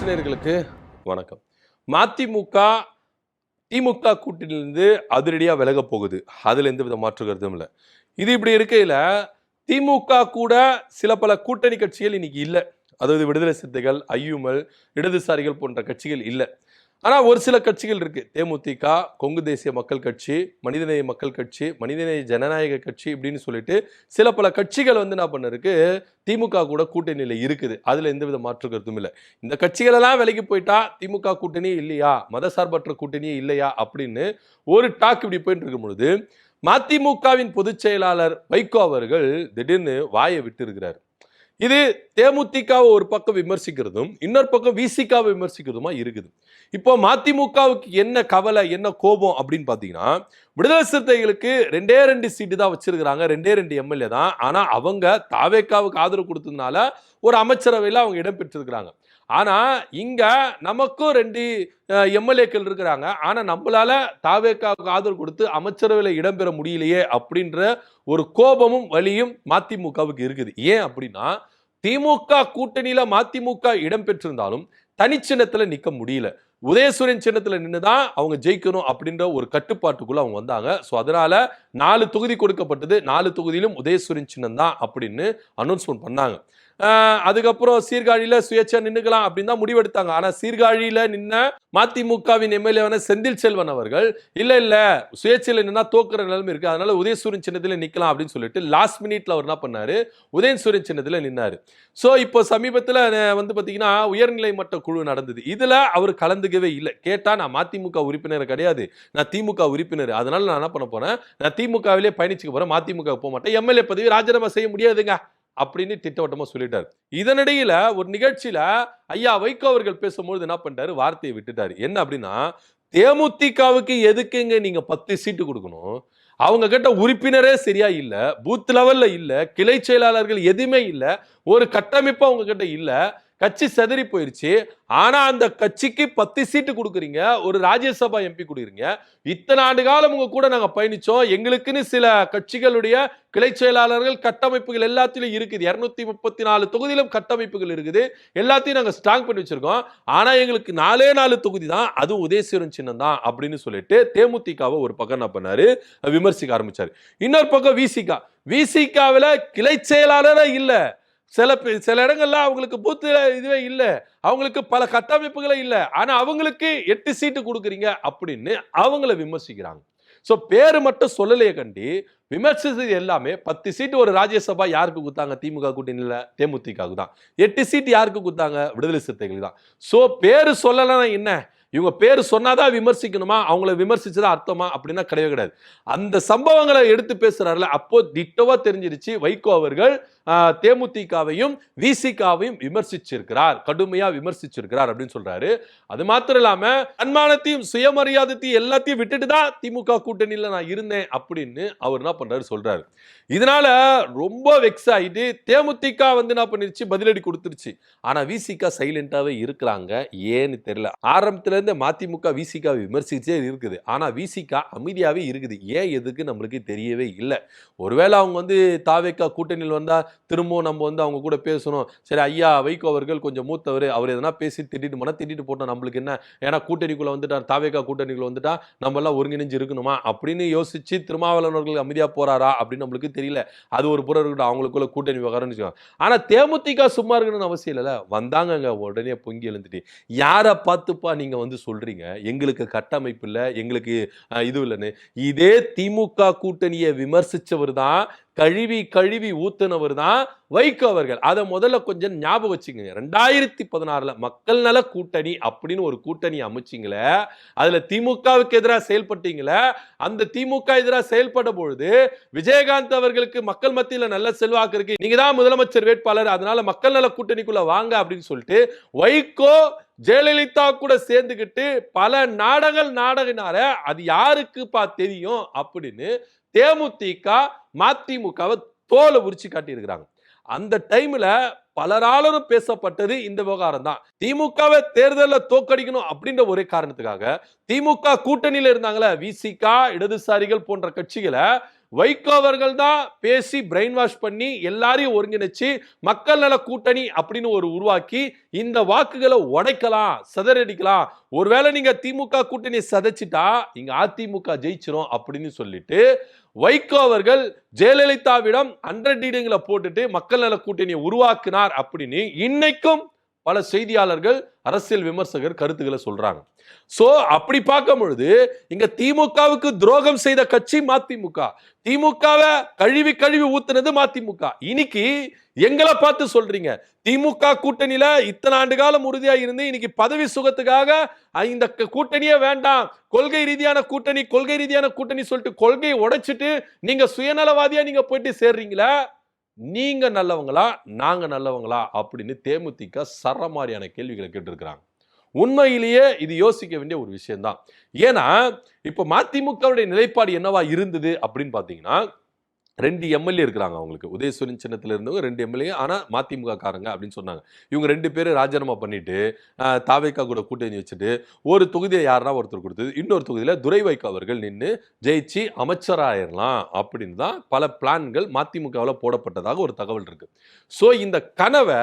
நேயர்களுக்கு வணக்கம். மதிமுக திமுக கூட்டணியிலிருந்து அதிரடியா விலக போகுது. அதுல எந்த வித மாற்று கருத்தும் இல்லை. இது இப்படி இருக்கையில திமுக கூட சில பல கூட்டணி கட்சிகள் இன்னைக்கு இல்லை. அதாவது விடுதலை சிறுத்தைகள், ஐயுமல், இடதுசாரிகள் போன்ற கட்சிகள் இல்லை. ஆனா ஒரு சில கட்சிகள் இருக்கு. தேமுதிக, கொங்கு தேசிய மக்கள் கட்சி, மனிதநேய மக்கள் கட்சி, மனிதநேய ஜனநாயக கட்சி இப்படின்னு சொல்லிட்டு சில பல கட்சிகள் என்ன பண்ணிருக்கு, திமுக கூட கூட்டணியில இருக்குது. அதுல எந்தவித மாற்று கருத்தும் இல்லை. இந்த கட்சிகள் எல்லாம் விலகி போயிட்டா திமுக கூட்டணியே இல்லையா, மதசார்பற்ற கூட்டணியே இல்லையா அப்படின்னு ஒரு டாக் இப்படி போயிட்டு இருக்கும் பொழுது மதிமுகவின் பொதுச் செயலாளர் வைகோ அவர்கள் திடீர்னு வாயை விட்டு இருக்கிறார். இது தேமுதிகவை ஒரு பக்கம் விமர்சிக்கிறதும் இன்னொரு பக்கம் விசிகாவை விமர்சிக்கிறதுமா இருக்குது. இப்போ மதிமுகவுக்கு என்ன கவலை, என்ன கோபம் அப்படின்னு பாத்தீங்கன்னா, விடுதலை சிறுத்தைகளுக்கு 2 சீட்டு தான் வச்சிருக்கிறாங்க, 2 எம்எல்ஏ தான். ஆனா அவங்க தாவேக்காவுக்கு ஆதரவு கொடுத்ததுனால ஒரு அமைச்சரவையில் அவங்க இடம் பெற்றிருக்கிறாங்க. ஆனா இங்க நமக்கும் 2 எம்எல்ஏக்கள் இருக்கிறாங்க. ஆனா நம்மளால தாவேக்காவுக்கு ஆதரவு கொடுத்து அமைச்சரவையில் இடம்பெற முடியலையே அப்படின்ற ஒரு கோபமும் வலியும் மதிமுகவுக்கு இருக்குது. ஏன் அப்படின்னா, திமுக கூட்டணியில மதிமுக இடம் பெற்றிருந்தாலும் தனிச்சின்னத்துல நிக்க முடியல. உதயசூரியன் சின்னத்துல நின்றுதான் அவங்க ஜெயிக்கணும் அப்படின்ற ஒரு கட்டுப்பாட்டுக்குள்ள அவங்க வந்தாங்க. ஸோ அதனால 4 தொகுதி கொடுக்கப்பட்டது, 4 தொகுதியிலும் உதயசூரியன் சின்னம் தான் அப்படின்னு அனௌன்ஸ்மெண்ட் பண்ணாங்க. அதுக்கப்புறம் சீர்காழியில சுயேட்சா நின்னுக்கலாம் அப்படின்னு தான் முடிவெடுத்தாங்க. ஆனா சீர்காழியில நின்ன மதிமுகவின் எம்எல்ஏ செந்தில் செல்வன் அவர்கள் இல்ல சுயேட்சையில நின்னா தோக்குற நிலைமை இருக்கு, அதனால உதயசூரியன் சின்னத்துல நிக்கலாம் அப்படின்னு சொல்லிட்டு லாஸ்ட் மினிட்ல அவர் என்ன பண்ணாரு, உதயசூரியன் சின்னத்துல நின்னாரு. சோ இப்போ சமீபத்துல பாத்தீங்கன்னா உயர்நிலை மட்ட குழு நடந்தது. இதுல அவர் கலந்துக்கவே இல்லை. கேட்டா நான் மதிமுக உறுப்பினர் கிடையாது, நான் திமுக உறுப்பினர், அதனால நான் என்ன பண்ண போறேன், நான் திமுகவிலே பயணிச்சுக்க போறேன், மதிமுக போக மாட்டேன், எம்எல்ஏ பதவி ராஜினாமா செய்ய முடியாதுங்க அப்படின்னு திட்டவட்டமா சொல்லிட்டாரு. இதனிடையில ஒரு நிகழ்ச்சியில ஐயா வைகோ அவர்கள் பேசும்போது என்ன பண்ணிட்டாரு, வார்த்தையை விட்டுட்டாரு. என்ன அப்படின்னா, தேமுதிகவுக்கு எதுக்குங்க நீங்க 10 சீட்டு கொடுக்கணும், அவங்க கிட்ட உறுப்பினரே சரியா இல்ல, பூத் லெவல்ல இல்ல, கிளை செயலாளர்கள் எதுவுமே இல்ல, ஒரு கட்டமைப்பு அவங்க கிட்ட இல்ல, கட்சி செதறி போயிருச்சு. ஆனா அந்த கட்சிக்கு 10 சீட்டு கொடுக்குறீங்க, ஒரு ராஜ்யசபா எம்பி கொடுக்குறீங்க. இத்தனை ஆண்டு காலம் உங்க கூட நாங்க பயணிச்சோம், எங்களுக்குன்னு சில கட்சிகளுடைய கிளை செயலாளர்கள் கட்டமைப்புகள் எல்லாத்திலும் இருக்குது, 234 தொகுதியிலும் கட்டமைப்புகள் இருக்குது, எல்லாத்தையும் நாங்க ஸ்ட்ராங் பண்ணி வச்சிருக்கோம். ஆனா எங்களுக்கு 4 தொகுதி தான், அதுவும் உதயசூரியன் சின்னம் தான் அப்படின்னு சொல்லிட்டு தேமுதிகவை ஒரு பக்கம் என்ன பண்ணாரு, விமர்சிக்க ஆரம்பிச்சாரு. இன்னொரு பக்கம் விசிகாவில கிளை செயலாளரே இல்ல, சில இடங்கள்ல அவங்களுக்கு பூத்து இதுவே இல்லை, அவங்களுக்கு பல கட்டமைப்புகளே இல்லை, ஆனா அவங்களுக்கு 8 சீட்டு கொடுக்குறீங்க அப்படின்னு அவங்கள விமர்சிக்கிறாங்க. சோ பேரு மட்டும் சொல்லலையே கண்டி விமர்சிச்சது எல்லாமே 10 சீட்டு ஒரு ராஜ்யசபா யாருக்கு கொடுத்தாங்க, திமுக கூட்டணியில தேமுதிகவுக்கு தான். 8 சீட்டு யாருக்கு கொடுத்தாங்க, விடுதலை சிறுத்தைகளுக்கு தான். சோ பேரு சொல்லலன்னா என்ன, இவங்க பேரு சொன்னாதான் விமர்சிக்கணுமா, அவங்கள விமர்சிச்சதா அர்த்தமா அப்படின்னா கிடையவே கிடையாது. அந்த சம்பவங்களை எடுத்து பேசுறாருல, அப்போ திட்டவா தெரிஞ்சிருச்சு வைகோ அவர்கள் தேமுதிகவையும் விசிகாவையும் விமர்சிச்சிருக்கிறார், கடுமையா விமர்சிச்சிருக்கிறார் அப்படின்னு சொல்றாரு. அது மாத்திரம் இல்லாம தன்மானத்தையும் சுயமரியாதையும் எல்லாத்தையும் விட்டுட்டு தான் திமுக கூட்டணியில நான் இருந்தேன் அப்படின்னு அவர் என்ன பண்றாரு சொல்றாரு. இதனால ரொம்ப வெக்ஸ் ஆயிட்டு தேமுதிக என்ன பண்ணிருச்சு, பதிலடி கொடுத்துருச்சு. ஆனா விசிகா சைலண்டாவே இருக்கிறாங்க. ஏன்னு தெரியல. ஆரம்பத்துல இருந்து மதிமுக விசிகா விமர்சிச்சே இருக்குது, ஆனா விசிகா அமைதியாவே இருக்குது. ஏன் எதுக்கு நம்மளுக்கு தெரியவே இல்லை. ஒருவேளை அவங்க தாவேக்கா கூட்டணியில் வந்தா திரும்பவும் நம்ம அவங்க கூட பேசணும், சரி ஐயா வைகோ அவர்கள் கொஞ்சம் மூத்தவர், அவர் எதனா பேசி திட்டிட்டு போட்டோம், நம்மளுக்கு என்ன, ஏன்னா கூட்டணிக்குள்ள வந்துட்டார், தாவேக்கா கூட்டணிக்குள்ள வந்துட்டா நம்ம எல்லாம் ஒருங்கிணைஞ்சு இருக்கணுமா அப்படின்னு யோசிச்சு திருமாவளவர்கள் அமைதியா போறாரா அப்படின்னு நம்மளுக்கு தெரியல. அது ஒரு புறம் இருக்கட்டும், அவங்களுக்குள்ள கூட்டணி விவகாரம்னு வச்சுக்கோங்க. ஆனா தேமுதிக சும்மா இருக்கணும்னு அவசியம் இல்ல, வந்தாங்க உடனே பொங்கி எழுந்துட்டு, யாரை பார்த்துப்பா நீங்க சொல்றீங்க எங்களுக்கு கட்டமைப்பு இல்ல, எங்களுக்கு இது இல்லைன்னு. இதே திமுக கூட்டணியை விமர்சிச்சவர் தான், கழுவி ஊத்துனவர் தான் வைகோ அவர்கள். அதை முதல்ல கொஞ்சம் ஞாபகம் வச்சுங்க. 2016 மக்கள் நல கூட்டணி அப்படின்னு ஒரு கூட்டணி அமைச்சிங்களே, அதுல திமுகவுக்கு எதிராக செயல்பட்டீங்களே, அந்த திமுக எதிராக செயல்பட பொழுது விஜயகாந்த் அவர்களுக்கு மக்கள் மத்தியில நல்ல செல்வாக்கு இருக்கு, நீங்க தான் முதலமைச்சர் வேட்பாளர், அதனால மக்கள் நல கூட்டணிக்குள்ள வாங்க அப்படின்னு சொல்லிட்டு வைகோ ஜெயலலிதா கூட சேர்ந்துகிட்டு பல நாடகனார அது யாருக்குப்பா தெரியும் அப்படின்னு தேமுதிக மதிமுகவை தோலை உரிச்சு காட்டி இருக்கிறாங்க. அந்த டைம்ல பலராலும் பேசப்பட்டது இந்த விவகாரம் தான். திமுகவை தேர்தலில் தோக்கடிக்கணும் அப்படின்ற ஒரே காரணத்துக்காக திமுக கூட்டணியில இருந்தாங்களே விசிக, இடதுசாரிகள் போன்ற கட்சிகளை வைகோ அவர்கள் தான் பேசி பிரெயின் வாஷ் பண்ணி எல்லாரையும் ஒருங்கிணைச்சு மக்கள் நல கூட்டணி அப்படின்னு ஒரு உருவாக்கி இந்த வாக்குகளை உடைக்கலாம், சிதறடிக்கலாம். ஒருவேளை நீங்க திமுக கூட்டணி சதைச்சிட்டா இங்க அதிமுக ஜெயிச்சிரும் அப்படின்னு சொல்லிட்டு வைகோ அவர்கள் ஜெயலலிதாவிடம் 100 டீடுங்களை போட்டுட்டு மக்கள் நல கூட்டணியை உருவாக்கினார் அப்படின்னு இன்னைக்கும் பல செய்தியாளர்கள், அரசியல் விமர்சகர் கருத்துக்களை சொல்றாங்க. சோ அப்படி பார்க்கும் பொழுது இங்க திமுகவுக்கு துரோகம் செய்த கட்சி மதிமுக, திமுகவை கழுவி கழுவி ஊத்துனது மதிமுக. இன்னைக்கு எங்களை பார்த்து சொல்றீங்க திமுக கூட்டணியில இத்தனை ஆண்டு காலம் உறுதியா இருந்து இன்னைக்கு பதவி சுகத்துக்காக இந்த கூட்டணியே வேண்டாம், கொள்கை ரீதியான கூட்டணி சொல்லிட்டு கொள்கையை உடைச்சிட்டு நீங்க சுயநலவாதியா நீங்க போயிட்டு சேர்றீங்களா? நீங்க நல்லவங்களா நாங்க நல்லவங்களா அப்படின்னு தேமுதிக சரமாரியான கேள்விகளை கேட்டிருக்கிறாங்க. உண்மையிலேயே இது யோசிக்க வேண்டிய ஒரு விஷயம் தான். ஏன்னா இப்ப மதிமுகவுடைய நிலைப்பாடு என்னவா இருந்தது அப்படின்னு பாத்தீங்கன்னா, 2 எம்எல்ஏ இருக்கிறாங்க அவங்களுக்கு. உதயசூரியன் சின்னத்துல இருந்தவங்க 2 எம்எல்ஏ, ஆனா மதிமுக காரங்க அப்படின்னு சொன்னாங்க. இவங்க 2 பேரும் ராஜினாமா பண்ணிட்டு தாவேகா கூட கூட்டணி வச்சுட்டு ஒரு தொகுதியை யாருன்னா ஒருத்தர் கொடுத்தது, இன்னொரு தொகுதியில துரை வைகோ அவர்கள் நின்று ஜெயிச்சு அமைச்சராயிரலாம் அப்படின்னு தான் பல பிளான்கள் மதிமுகவில் போடப்பட்டதாக ஒரு தகவல் இருக்கு. ஸோ இந்த கனவை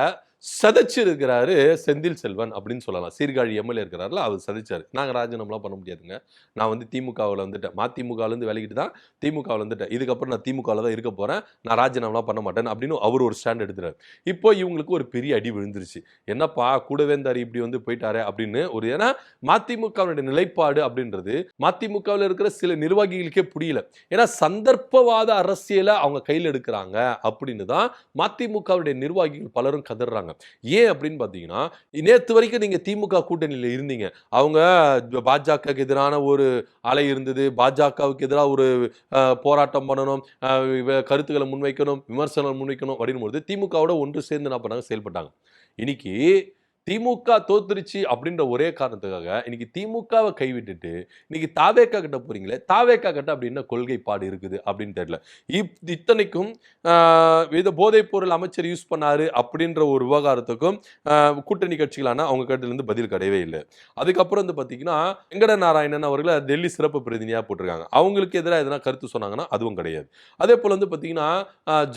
சதைச்சிருக்கிறாரு செந்தில் செல்வன் அப்படின்னு சொல்லலாம். சீர்காழி எம்எல்ஏ இருக்கிறாருல, அவர் சதைச்சாரு. நாங்கள் ராஜினாமாலாம் பண்ண முடியாதுங்க, நான் வந்து திமுகவில் வந்துட்டேன், மதிமுகலேருந்து விலகிட்டு தான் திமுகவில் வந்துட்டேன், இதுக்கப்புறம் நான் திமுகவில் தான் இருக்க போகிறேன், நான் ராஜினாமாலாம் பண்ண மாட்டேன் அப்படின்னு அவர் ஒரு ஸ்டாண்ட் எடுத்துறாரு. இப்போ இவங்களுக்கு ஒரு பெரிய அடி விழுந்துருச்சு. என்னப்பா கூடவே இருந்தார் இப்படி வந்து போயிட்டாரு அப்படின்னு ஒரு, ஏன்னா மதிமுகவுடைய நிலைப்பாடு அப்படின்றது மதிமுகவில் இருக்கிற சில நிர்வாகிகளுக்கே புரியல. ஏன்னா சந்தர்ப்பவாத அரசியலை அவங்க கையில் எடுக்கிறாங்க அப்படின்னு தான் மதிமுகவுடைய நிர்வாகிகள் பலரும் கதறாங்க. ஏன் அப்படின்னு பாத்தீங்கன்னா, நேத்து வரைக்கும் நீங்க திமுக கூட்டணியில இருந்தீங்க, அவங்க பாஜகவுக்கு எதிரான ஒரு அலை இருந்தது, பாஜகவுக்கு எதிராக ஒரு போராட்டம் பண்ணணும், கருத்துக்களை முன்வைக்கணும், விமர்சனம் முன்வைக்கணும் அப்படின் போது திமுகவோட ஒன்று சேர்ந்து என்ன பண்ணாங்க, செயல்பட்டாங்க. இன்னைக்கு திமுக தோத்துருச்சு அப்படின்ற ஒரே காரணத்துக்காக இன்னைக்கு திமுகவை கைவிட்டுட்டு இன்னைக்கு தாவேகா கிட்ட போறீங்களே, தாவேகா கிட்ட அப்படின்னா கொள்கைப்பாடு இருக்குது அப்படின்னு தெரியல. இத்தனைக்கும் இதை போதைப் பொருள் அமைச்சர் யூஸ் பண்ணாரு அப்படின்ற ஒரு விவகாரத்துக்கும் கூட்டணி கட்சிகளான அவங்க கிட்ட இருந்து பதில் கிடையவே இல்லை. அதுக்கப்புறம் வந்து பாத்தீங்கன்னா வெங்கட நாராயணன் அவர்களை டெல்லி சிறப்பு பிரதிநிதியா போட்டிருக்காங்க, அவங்களுக்கு எதிராக எதனா கருத்து சொன்னாங்கன்னா அதுவும் கிடையாது. அதே போல வந்து பாத்தீங்கன்னா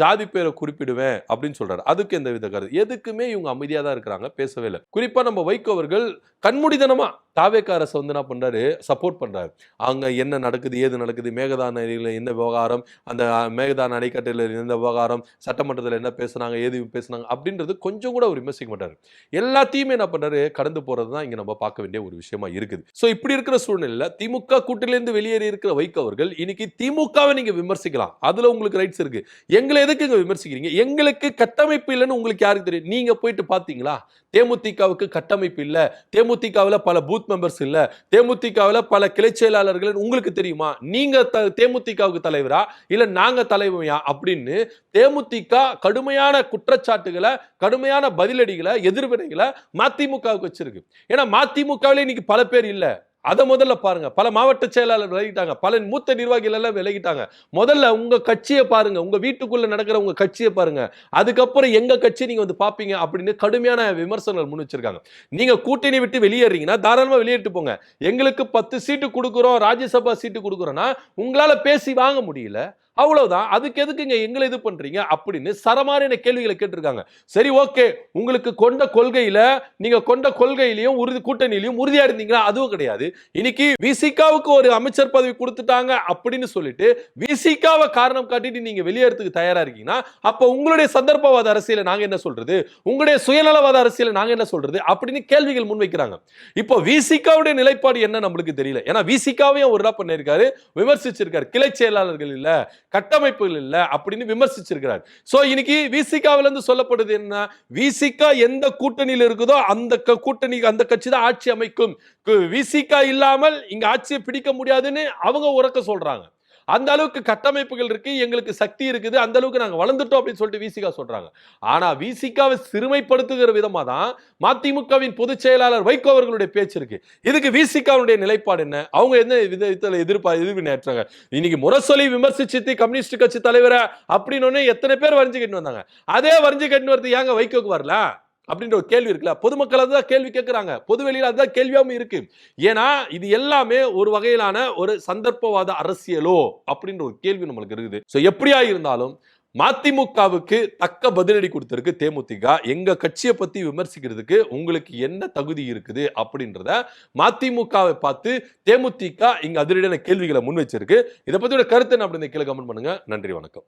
ஜாதி பேரை குறிப்பிடுவேன் அப்படின்னு சொல்றாரு, அதுக்கு எந்த வித கருத்து, எதுக்குமே இவங்க அமைதியா தான் இருக்கிறாங்க, பேசவே இல்லை. குறிப்பா நம்ம வைகோ அவர்கள் கண்மூடித்தனமா தாவேகா அரசு வந்து என்ன பண்றாரு, சப்போர்ட் பண்றாரு. அங்க என்ன நடக்குது, ஏது நடக்குது, மேகதான அணையில என்ன விவகாரம், அந்த மேகதான அணைக்கட்டில என்ன விவகாரம், சட்டமன்றத்தில் என்ன பேசுனாங்க, ஏது பேசுனாங்க அப்படின்றது கொஞ்சம் கூட அவர் விமர்சிக்க மாட்டாரு. எல்லாத்தையுமே என்ன பண்றாரு, கடந்து போறதுதான் இங்க நம்ம பார்க்க வேண்டிய ஒரு விஷயமா இருக்குது. சோ இப்படி இருக்கிற சூழ்நிலையில திமுக கூட்டணியிலிருந்து வெளியேறி இருக்கிற வைகோ அவர்கள் இன்னைக்கு திமுகவை நீங்க விமர்சிக்கலாம், அதுல உங்களுக்கு ரைட்ஸ் இருக்கு. எங்களை எதுக்கு இங்க விமர்சிக்கிறீங்க, எங்களுக்கு கட்டமைப்பு இல்லைன்னு உங்களுக்கு யாருக்கு தெரியும்? நீங்க போயிட்டு பாத்தீங்களா? தேமுதிகவுக்கு கட்டமைப்பு இல்ல, தேமுதிகவில் பல பூத் மெம்பர்ஸ் இல்ல, தேமுதிகவில் பல கிளை செயலாளர்கள் உங்களுக்கு தெரியுமா? நீங்க தேமுதிகவுக்கு தலைவரா இல்ல நாங்க தலைமையா அப்படின்னு தேமுதிக கடுமையான குற்றச்சாட்டுகளை, கடுமையான பதிலடிகளை, எதிர்வினைகளை மதிமுகவுக்கு வச்சிருக்கு. ஏன்னா மதிமுகவிலே இன்னைக்கு பல பேர் இல்ல, அதை முதல்ல பாருங்க. பல மாவட்ட செயலாளர் விலகிட்டாங்க, பல மூத்த நிர்வாகிகள் எல்லாம் விலகிட்டாங்க. முதல்ல உங்க கட்சியை பாருங்க, உங்க வீட்டுக்குள்ள நடக்கிற உங்க கட்சியை பாருங்க, அதுக்கப்புறம் எங்க கட்சியை நீங்க வந்து பாப்பீங்க அப்படின்னு கடுமையான விமர்சனங்கள் முன் வச்சிருக்காங்க. நீங்க கூட்டணி விட்டு வெளியேறீங்கன்னா தாராளமா வெளியேட்டு போங்க. எங்களுக்கு 10 சீட்டு கொடுக்குறோம், ராஜ்யசபா சீட்டு கொடுக்குறோம்னா உங்களால பேசி வாங்க முடியல, அவ்வளவுதான். அதுக்கு எதுக்குங்க எங்களை இது பண்றீங்க அப்படின்னு சரமாரியான கேள்விகளை கேட்டிருக்காங்க. சரி, ஓகே, உங்களுக்கு கொண்ட கொள்கையில நீங்க கொண்ட கொள்கையிலையும் கூட்டணியிலையும் உறுதியா இருந்தீங்களா? அதுவும் கிடையாது. இன்னைக்கு விசிகாவுக்கு ஒரு அமைச்சர் பதவி கொடுத்துட்டாங்க அப்படின்னு சொல்லிட்டு விசிகாவை காரணம் காட்டிட்டு நீங்க வெளியேறதுக்கு தயாரா இருக்கீங்கன்னா அப்ப உங்களுடைய சந்தர்ப்பவாத அரசியலை நாங்க என்ன சொல்றது, உங்களுடைய சுயநலவாத அரசியலை நாங்க என்ன சொல்றது அப்படின்னு கேள்விகள் முன்வைக்கிறாங்க. இப்போ விசிகாவுடைய நிலைப்பாடு என்ன நம்மளுக்கு தெரியல. ஏன்னா விசிகாவையும் ஒரு பண்ணிருக்காரு, விமர்சிச்சிருக்காரு, கிளை செயலாளர்கள் இல்ல, கட்டமைப்புகள் இல்ல அப்படின்னு விமர்சிச்சிருக்கிறார். சோ இன்னைக்கு விசிகாவில இருந்து சொல்லப்படுது என்ன, விசிகா எந்த கூட்டணியில் இருக்குதோ அந்த கூட்டணி அந்த கட்சி தான் ஆட்சி அமைக்கும், விசிகா இல்லாமல் இங்க ஆட்சியை பிடிக்க முடியாதுன்னு அவங்க உரக்க சொல்றாங்க. அந்த அளவுக்கு கட்டமைப்புகள் இருக்கு, எங்களுக்கு சக்தி இருக்குது, அந்த அளவுக்கு நாங்க வளர்ந்துட்டோம் அப்படின்னு சொல்லிட்டு விசிகா சொல்றாங்க. ஆனா விசிகாவை சிறுமைப்படுத்துகிற விதமா தான் மதிமுகவின் பொதுச் செயலாளர் வைகோ அவர்களுடைய பேச்சு இருக்கு. இதுக்கு விசிகாவுடைய நிலைப்பாடு என்ன? அவங்க என்ன விதத்துல எதிர்வினையாற்றாங்க? இன்னைக்கு முரசொலி விமர்சிச்சு கம்யூனிஸ்ட் கட்சி தலைவரை அப்படின்னு எத்தனை பேர் வரைஞ்சு கட்டிட்டு வந்தாங்க. அதே வரைஞ்சு கட்டிட்டு வரது ஏங்க வைகோக்கு வரல அப்படின்ற ஒரு கேள்வி இருக்குல்ல. பொதுமக்கள் அதுதான் கேள்வி கேட்கிறாங்க. பொதுவெளியில அதுதான் கேள்வியாவும் இருக்கு. ஏன்னா இது எல்லாமே ஒரு வகையிலான ஒரு சந்தர்ப்பவாத அரசியலோ அப்படின்ற ஒரு கேள்வி நம்மளுக்கு இருக்குது. சோ எப்படியா இருந்தாலும் மதிமுகவுக்கு தக்க பதிலடி கொடுத்திருக்கு தேமுதிக. எங்க கட்சியை பத்தி விமர்சிக்கிறதுக்கு உங்களுக்கு என்ன தகுதி இருக்குது அப்படின்றத மதிமுகவை பார்த்து தேமுதிக இங்க அதிரடியான கேள்விகளை முன் வச்சிருக்கு. இதை பத்தியோட கருத்து என்ன அப்படின்னு கீழே கமெண்ட் பண்ணுங்க. நன்றி, வணக்கம்.